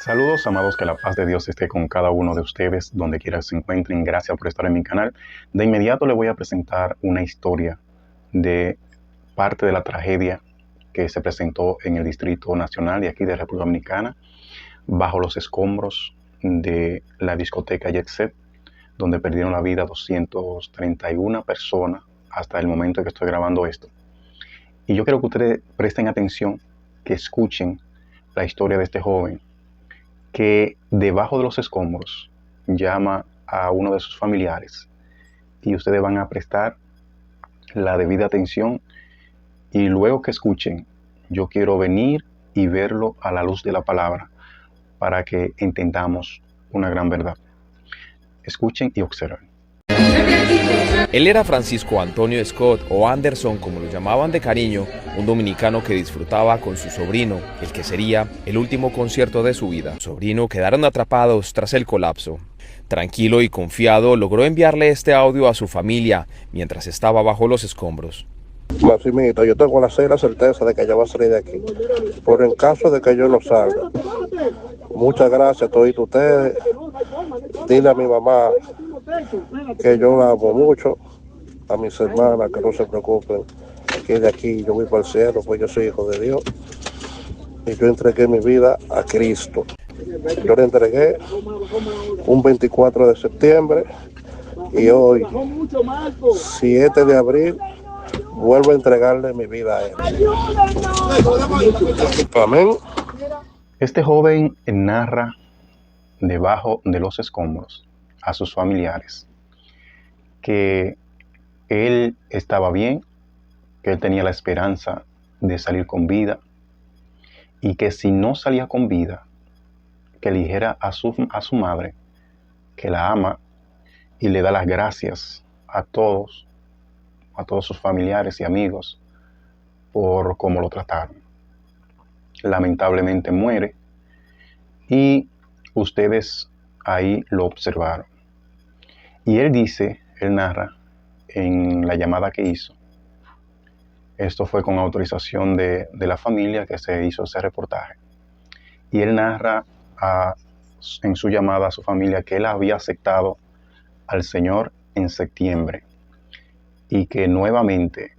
Saludos, amados, que la paz de Dios esté con cada uno de ustedes, donde quiera que se encuentren. Gracias por estar en mi canal. De inmediato le voy a presentar una historia de parte de la tragedia que se presentó en el Distrito Nacional de aquí de República Dominicana, bajo los escombros de la discoteca Jet Set, donde perdieron la vida 231 personas hasta el momento en que estoy grabando esto. Y yo quiero que ustedes presten atención, que escuchen la historia de este joven que debajo de los escombros llama a uno de sus familiares, y ustedes van a prestar la debida atención, y luego que escuchen, yo quiero venir y verlo a la luz de la palabra para que entendamos una gran verdad. Escuchen y observen. Él era Francisco Antonio Scott, o Anderson como lo llamaban de cariño, un dominicano que disfrutaba con su sobrino, el que sería el último concierto de su vida. Su sobrino quedaron atrapados tras el colapso. Tranquilo y confiado, logró enviarle este audio a su familia mientras estaba bajo los escombros. Maximito, yo tengo la certeza de que ella va a salir de aquí. Por el caso de que yo no salga, muchas gracias a todos ustedes. Dile a mi mamá que yo la amo mucho, a mis hermanas que no se preocupen, que de aquí yo voy para el cielo, pues yo soy hijo de Dios. Y yo entregué mi vida a Cristo. Yo le entregué un 24 de septiembre y hoy, 7 de abril, vuelvo a entregarle mi vida a él. Amén. Este joven narra debajo de los escombros a sus familiares que él estaba bien, que él tenía la esperanza de salir con vida, y que si no salía con vida, que le dijera a su madre que la ama y le da las gracias a todos sus familiares y amigos por cómo lo trataron. Lamentablemente muere, y ustedes ahí lo observaron. Y él narra en la llamada que hizo. Esto fue con autorización de la familia que se hizo ese reportaje. Y él narra en su llamada a su familia que él había aceptado al Señor en septiembre, y que nuevamente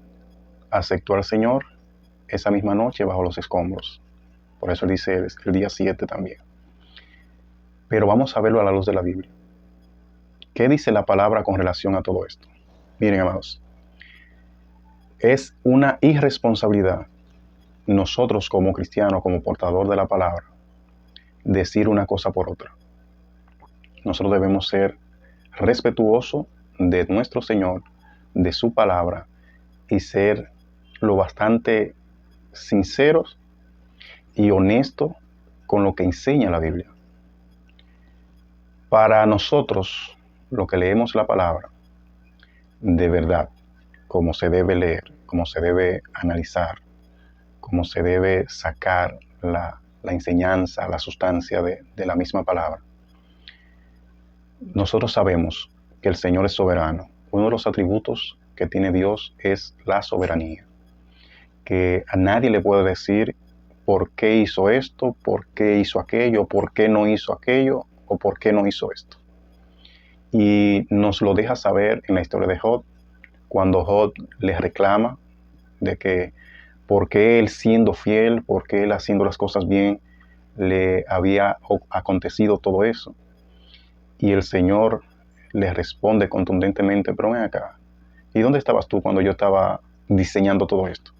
aceptó al Señor esa misma noche bajo los escombros. Por eso él dice el día 7 también. Pero vamos a verlo a la luz de la Biblia. ¿Qué dice la palabra con relación a todo esto? Miren, amados, es una irresponsabilidad nosotros como cristianos, como portador de la palabra, decir una cosa por otra. Nosotros debemos ser respetuosos de nuestro Señor, de su palabra, y ser lo bastante sinceros y honestos con lo que enseña la Biblia. Para nosotros, lo que leemos la palabra, de verdad, como se debe leer, como se debe analizar, como se debe sacar la enseñanza, la sustancia de la misma palabra. Nosotros sabemos que el Señor es soberano. Uno de los atributos que tiene Dios es la soberanía. Que a nadie le puede decir por qué hizo esto, por qué hizo aquello, por qué no hizo aquello o por qué no hizo esto. Y nos lo deja saber en la historia de Job, cuando Job le reclama de que por qué él siendo fiel, por qué él haciendo las cosas bien, le había acontecido todo eso. Y el Señor le responde contundentemente: pero ven acá, ¿y dónde estabas tú cuando yo estaba diseñando todo esto?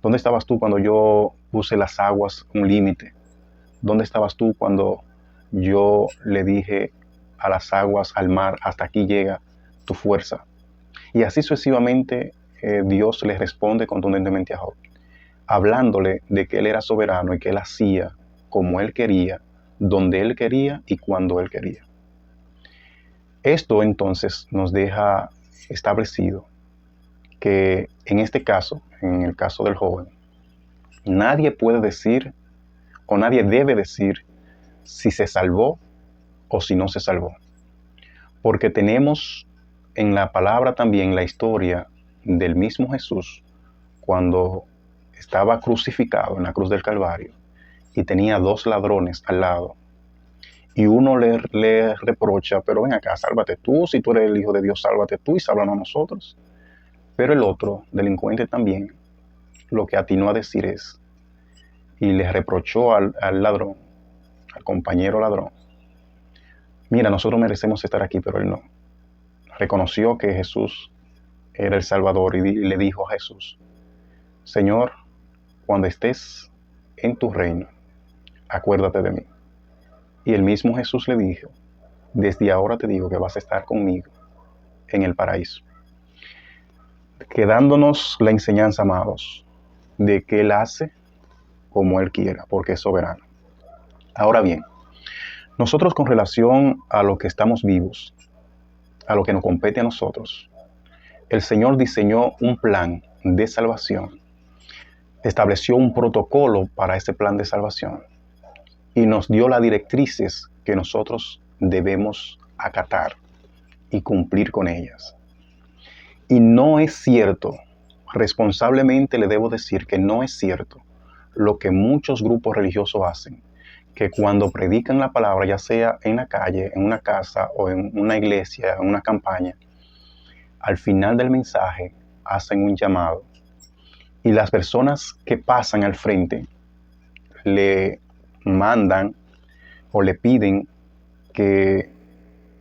¿Dónde estabas tú cuando yo puse las aguas un límite? ¿Dónde estabas tú cuando yo le dije a las aguas, al mar, hasta aquí llega tu fuerza? Y así sucesivamente Dios le responde contundentemente a Job, hablándole de que él era soberano y que él hacía como él quería, donde él quería y cuando él quería. Esto entonces nos deja establecido que en este caso, en el caso del joven, nadie puede decir o nadie debe decir si se salvó o si no se salvó. Porque tenemos en la palabra también la historia del mismo Jesús cuando estaba crucificado en la cruz del Calvario y tenía 2 ladrones al lado Y uno le reprocha, pero ven acá, sálvate tú, si tú eres el Hijo de Dios, sálvate tú y sálvanos a nosotros. Pero el otro, delincuente también, lo que atinó a decir es, y le reprochó al ladrón, al compañero ladrón, mira, nosotros merecemos estar aquí, pero él no. Reconoció que Jesús era el Salvador y le dijo a Jesús, Señor, cuando estés en tu reino, acuérdate de mí. Y el mismo Jesús le dijo, desde ahora te digo que vas a estar conmigo en el paraíso. Quedándonos la enseñanza, amados, de que Él hace como Él quiera, porque es soberano. Ahora bien, nosotros con relación a lo que estamos vivos, a lo que nos compete a nosotros, el Señor diseñó un plan de salvación, estableció un protocolo para ese plan de salvación y nos dio las directrices que nosotros debemos acatar y cumplir con ellas. Y no es cierto, responsablemente le debo decir que no es cierto lo que muchos grupos religiosos hacen, que cuando predican la palabra, ya sea en la calle, en una casa o en una iglesia, en una campaña, al final del mensaje hacen un llamado y las personas que pasan al frente le mandan o le piden que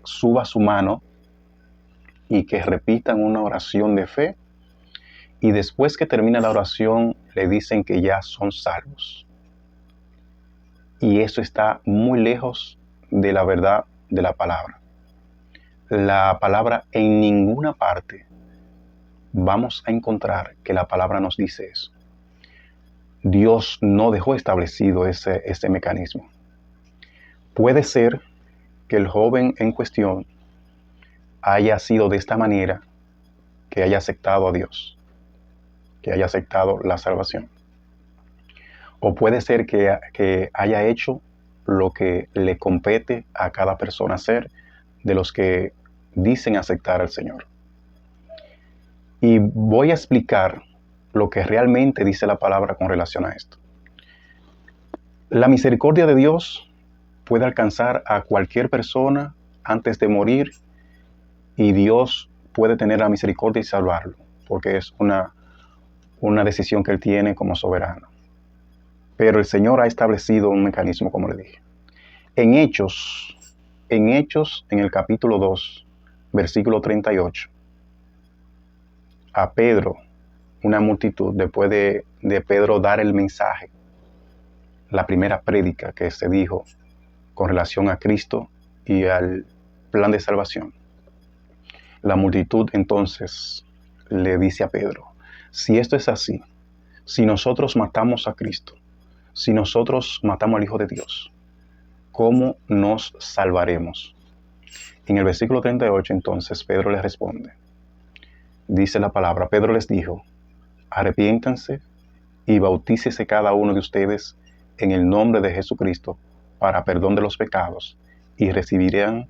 suba su mano y que repitan una oración de fe, y después que termina la oración le dicen que ya son salvos. Y eso está muy lejos de la verdad de la palabra. La palabra en ninguna parte vamos a encontrar que la palabra nos dice eso. Dios no dejó establecido ese mecanismo. Puede ser que el joven en cuestión haya sido de esta manera, que haya aceptado a Dios, que haya aceptado la salvación. O puede ser que haya hecho lo que le compete a cada persona hacer, de los que dicen aceptar al Señor. Y voy a explicar lo que realmente dice la palabra con relación a esto. La misericordia de Dios puede alcanzar a cualquier persona antes de morir, y Dios puede tener la misericordia y salvarlo, porque es una decisión que Él tiene como soberano. Pero el Señor ha establecido un mecanismo, como le dije. En Hechos, en el capítulo 2, versículo 38, a Pedro, una multitud, después de Pedro dar el mensaje, la primera prédica que se dijo con relación a Cristo y al plan de salvación, la multitud entonces le dice a Pedro, si esto es así, si nosotros matamos a Cristo, si nosotros matamos al Hijo de Dios, ¿cómo nos salvaremos? En el versículo 38 entonces Pedro les responde. Dice la palabra, Pedro les dijo, arrepiéntanse y bautícese cada uno de ustedes en el nombre de Jesucristo para perdón de los pecados y recibirán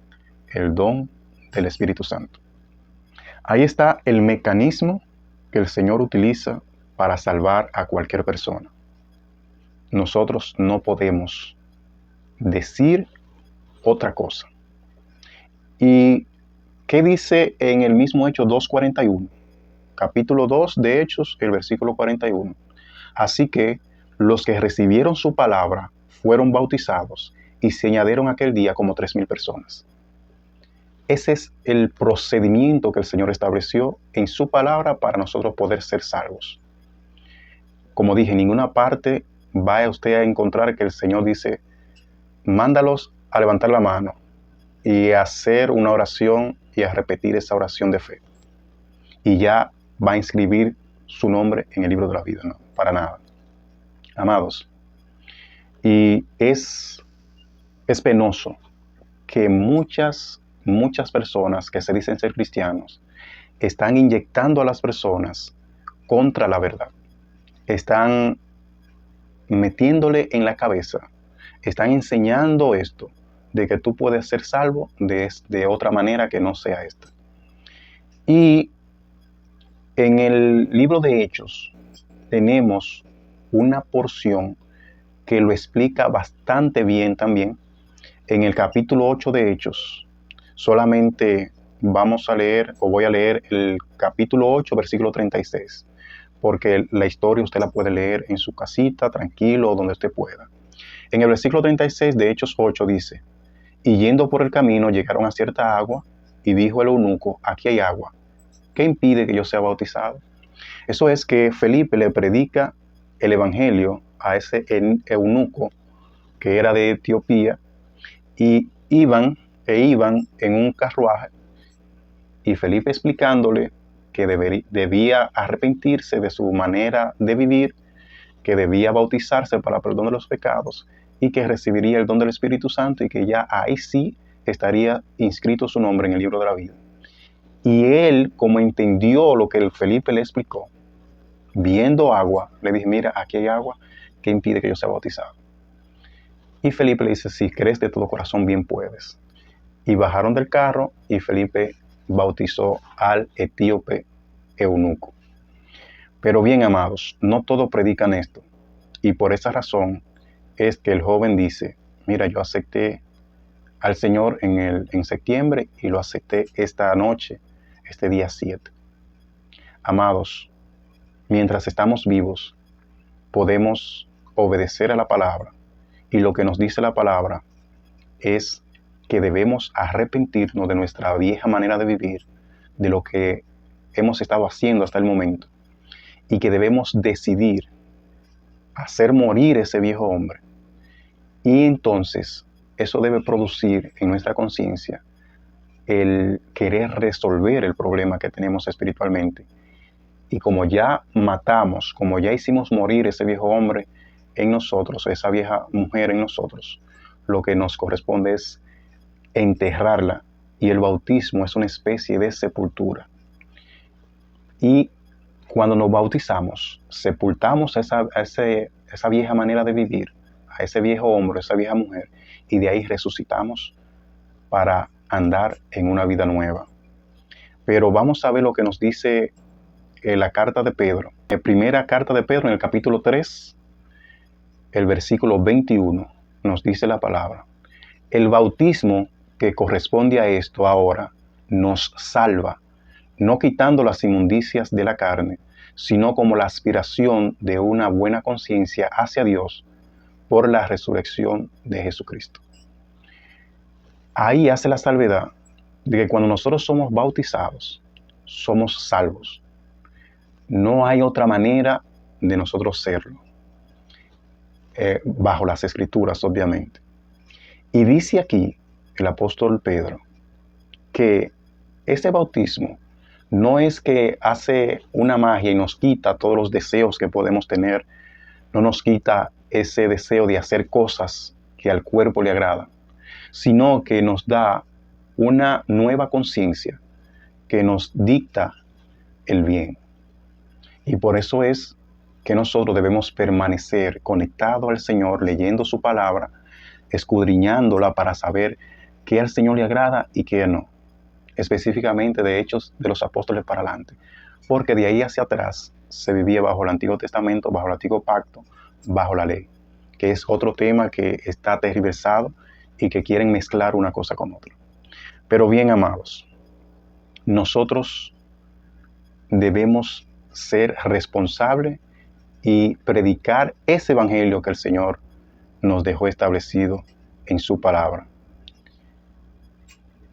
el don del Espíritu Santo. Ahí está el mecanismo que el Señor utiliza para salvar a cualquier persona. Nosotros no podemos decir otra cosa. ¿Y qué dice en el mismo Hechos 2:41? Capítulo 2 de Hechos, el versículo 41. Así que los que recibieron su palabra fueron bautizados y se añadieron aquel día como 3,000 personas. Ese es el procedimiento que el Señor estableció en su palabra para nosotros poder ser salvos. Como dije, en ninguna parte va usted a encontrar que el Señor dice, mándalos a levantar la mano y a hacer una oración y a repetir esa oración de fe. Y ya va a inscribir su nombre en el libro de la vida. No, para nada. Amados, y es penoso que muchas personas que se dicen ser cristianos están inyectando a las personas contra la verdad. Están metiéndole en la cabeza, están enseñando esto, de que tú puedes ser salvo de otra manera que no sea esta. Y en el libro de Hechos tenemos una porción que lo explica bastante bien también, en el capítulo 8 de Hechos, solamente vamos a leer, o voy a leer el capítulo 8, versículo 36, porque la historia usted la puede leer en su casita, tranquilo, donde usted pueda. En el versículo 36 de Hechos 8 dice: y yendo por el camino llegaron a cierta agua, y dijo el eunuco: aquí hay agua, ¿qué impide que yo sea bautizado? Eso es que Felipe le predica el evangelio a ese eunuco que era de Etiopía, y iban en un carruaje, y Felipe explicándole que debía arrepentirse de su manera de vivir, que debía bautizarse para perdón de los pecados y que recibiría el don del Espíritu Santo, y que ya ahí sí estaría inscrito su nombre en el libro de la vida. Y él, como entendió lo que el Felipe le explicó, viendo agua, le dije: mira, aquí hay agua, ¿qué impide que yo sea bautizado? Y Felipe le dice: si crees de todo corazón, bien puedes. Y bajaron del carro y Felipe bautizó al etíope eunuco. Pero bien, amados, no todos predican esto. Y por esa razón es que el joven dice: mira, yo acepté al Señor en septiembre, y lo acepté esta noche, este día 7. Amados, mientras estamos vivos, podemos obedecer a la palabra. Y lo que nos dice la palabra es que debemos arrepentirnos de nuestra vieja manera de vivir, de lo que hemos estado haciendo hasta el momento, y que debemos decidir hacer morir ese viejo hombre. Y entonces eso debe producir en nuestra conciencia el querer resolver el problema que tenemos espiritualmente. Y como ya matamos, como ya hicimos morir ese viejo hombre en nosotros, esa vieja mujer en nosotros, lo que nos corresponde es enterrarla, y el bautismo es una especie de sepultura. Y cuando nos bautizamos, sepultamos esa vieja manera de vivir, a ese viejo hombre, esa vieja mujer, y de ahí resucitamos para andar en una vida nueva. Pero vamos a ver lo que nos dice la carta de Pedro. La primera carta de Pedro, en el capítulo 3, el versículo 21, nos dice la palabra: el bautismo que corresponde a esto ahora nos salva, no quitando las inmundicias de la carne, sino como la aspiración de una buena conciencia hacia Dios por la resurrección de Jesucristo. Ahí hace la salvedad de que cuando nosotros somos bautizados, somos salvos. No hay otra manera de nosotros serlo, bajo las Escrituras, obviamente. Y dice aquí el apóstol Pedro que ese bautismo no es que hace una magia y nos quita todos los deseos que podemos tener, no nos quita ese deseo de hacer cosas que al cuerpo le agradan, sino que nos da una nueva conciencia que nos dicta el bien. Y por eso es que nosotros debemos permanecer conectados al Señor, leyendo su palabra, escudriñándola para saber qué al Señor le agrada y qué no. Específicamente de Hechos de los Apóstoles para adelante. Porque de ahí hacia atrás se vivía bajo el Antiguo Testamento, bajo el Antiguo Pacto, bajo la ley, que es otro tema que está tergiversado y que quieren mezclar una cosa con otra. Pero bien, amados, nosotros debemos ser responsables y predicar ese evangelio que el Señor nos dejó establecido en su palabra,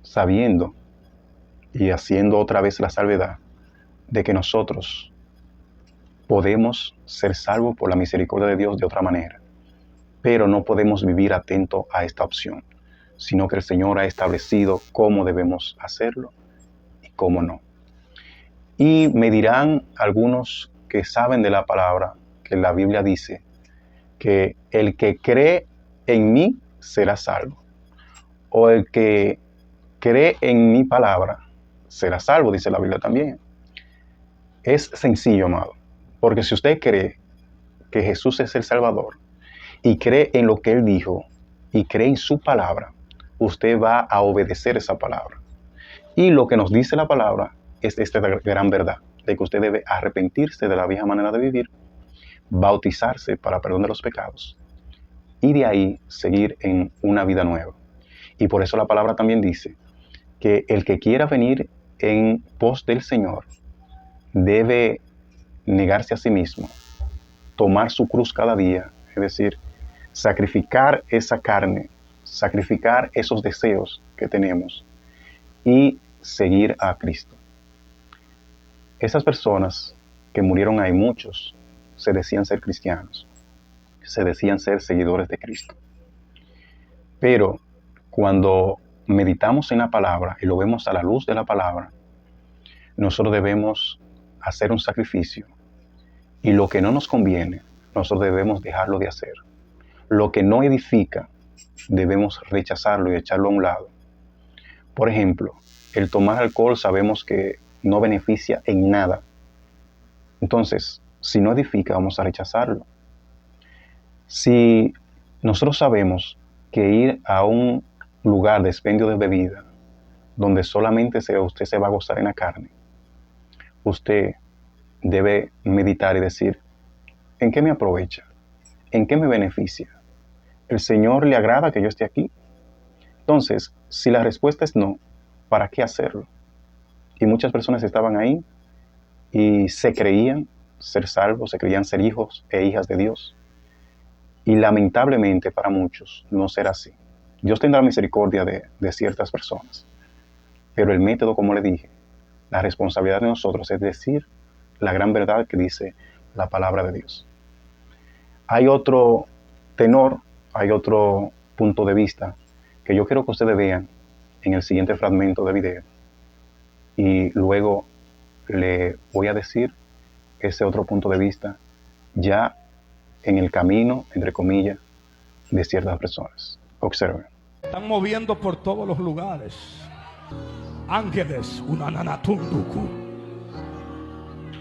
sabiendo y haciendo otra vez la salvedad de que nosotros podemos ser salvos por la misericordia de Dios de otra manera, pero no podemos vivir atento a esta opción, sino que el Señor ha establecido cómo debemos hacerlo y cómo no. Y me dirán algunos que saben de la palabra que la Biblia dice que el que cree en mí será salvo, o el que cree en mi palabra será salvo, dice la Biblia también. Es sencillo, amado, porque si usted cree que Jesús es el Salvador y cree en lo que Él dijo y cree en su palabra, usted va a obedecer esa palabra. Y lo que nos dice la palabra es esta gran verdad, de que usted debe arrepentirse de la vieja manera de vivir, bautizarse para perdón de los pecados, y de ahí seguir en una vida nueva. Y por eso la palabra también dice que el que quiera venir en pos del Señor debe negarse a sí mismo, tomar su cruz cada día, es decir, sacrificar esa carne, sacrificar esos deseos que tenemos y seguir a Cristo. Esas personas que murieron ahí, muchos se decían ser cristianos, se decían ser seguidores de Cristo. Pero cuando meditamos en la palabra y lo vemos a la luz de la palabra, nosotros debemos hacer un sacrificio. Y lo que no nos conviene, nosotros debemos dejarlo de hacer. Lo que no edifica, debemos rechazarlo y echarlo a un lado. Por ejemplo, el tomar alcohol sabemos que no beneficia en nada. Entonces, si no edifica, vamos a rechazarlo. Si nosotros sabemos que ir a un lugar de expendio de bebida, donde solamente usted se va a gozar en la carne, usted debe meditar y decir, ¿en qué me aprovecha? ¿En qué me beneficia? ¿El Señor le agrada que yo esté aquí? Entonces, si la respuesta es no, ¿para qué hacerlo? Y muchas personas estaban ahí y se creían ser salvos, se creían ser hijos e hijas de Dios. Y lamentablemente para muchos no será así. Dios tendrá misericordia de ciertas personas. Pero el método, como le dije, la responsabilidad de nosotros es decir la gran verdad que dice la palabra de Dios. Hay otro tenor, hay otro punto de vista que yo quiero que ustedes vean en el siguiente fragmento de video. Y luego le voy a decir ese otro punto de vista ya en el camino, entre comillas, de ciertas personas. Observen. Están moviendo por todos los lugares. Ángeles, unananatunduku.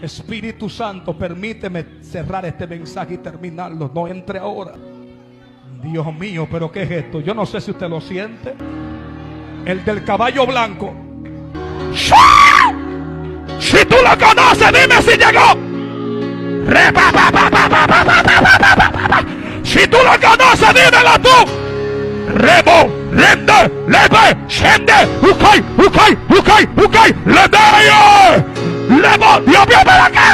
Espíritu Santo, permíteme cerrar este mensaje y terminarlo. No entre ahora. Dios mío, pero ¿qué es esto? Yo no sé si usted lo siente. El del caballo blanco. Si tú lo conoces, dime si llegó. Si tú lo conoces, dímelo tú. Rebo, rende, leve, shende, ukai, ukai, ukai, ukai, leveo, levo, Dios mío, pero qué.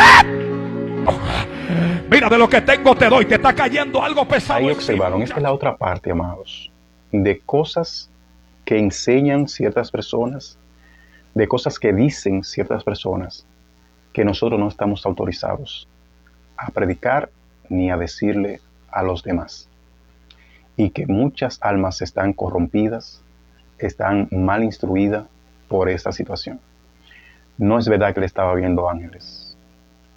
Mira, de lo que tengo te doy, te está cayendo algo pesado. Ahí observaron, esta es la otra parte, amados, de cosas que enseñan ciertas personas, de cosas que dicen ciertas personas, que nosotros no estamos autorizados a predicar ni a decirle a los demás. Y que muchas almas están corrompidas, están mal instruidas por esta situación. No es verdad que él estaba viendo ángeles.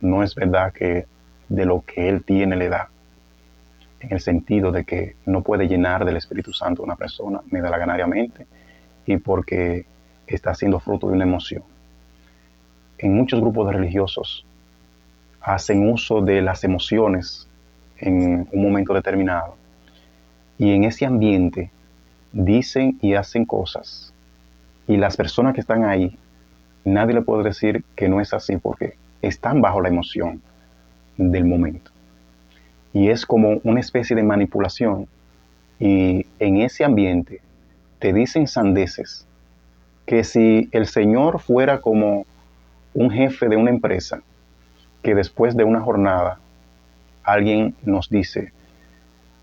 No es verdad que de lo que él tiene le da. En el sentido de que no puede llenar del Espíritu Santo a una persona medalaganariamente y porque está siendo fruto de una emoción. En muchos grupos de religiosos hacen uso de las emociones en un momento determinado y en ese ambiente dicen y hacen cosas y las personas que están ahí, nadie le puede decir que no es así porque están bajo la emoción del momento y es como una especie de manipulación y en ese ambiente te dicen sandeces que si el Señor fuera como un jefe de una empresa que después de una jornada alguien nos dice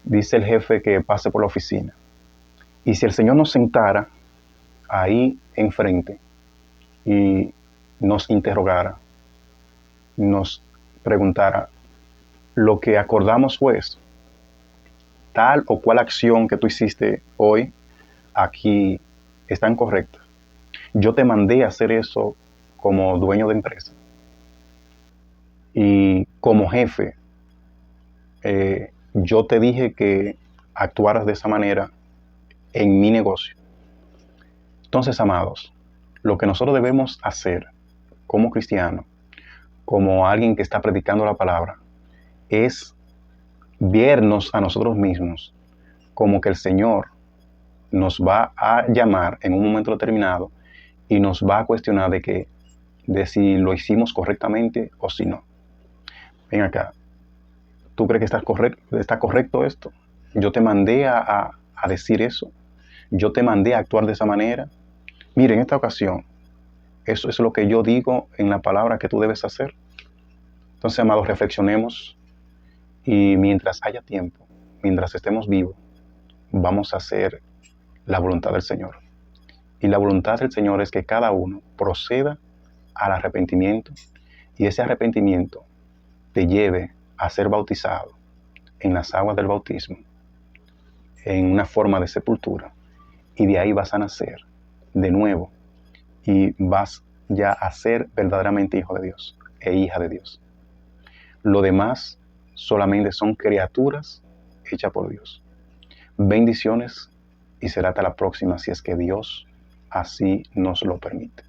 el jefe que pase por la oficina. Y si el Señor nos sentara ahí enfrente y nos interrogara, nos preguntara, lo que acordamos fue esto, tal o cual acción que tú hiciste hoy aquí está incorrecta. Yo te mandé a hacer eso como dueño de empresa. Y como jefe, yo te dije que actuaras de esa manera en mi negocio. Entonces, amados, lo que nosotros debemos hacer como cristianos, como alguien que está predicando la palabra, es vernos a nosotros mismos como que el Señor nos va a llamar en un momento determinado y nos va a cuestionar de si lo hicimos correctamente o si no. Ven acá, ¿tú crees que está correcto esto? Yo te mandé a decir eso. yo te mandé a actuar de esa manera. Mire, en esta ocasión, eso es lo que yo digo en la palabra que tú debes hacer. Entonces, amados, reflexionemos y mientras haya tiempo, mientras estemos vivos, vamos a hacer la voluntad del Señor. Y la voluntad del Señor es que cada uno proceda al arrepentimiento y ese arrepentimiento te lleve a ser bautizado en las aguas del bautismo, en una forma de sepultura, y de ahí vas a nacer de nuevo y vas ya a ser verdaderamente hijo de Dios e hija de Dios. Lo demás solamente son criaturas hechas por Dios. Bendiciones y será hasta la próxima si es que Dios así nos lo permite.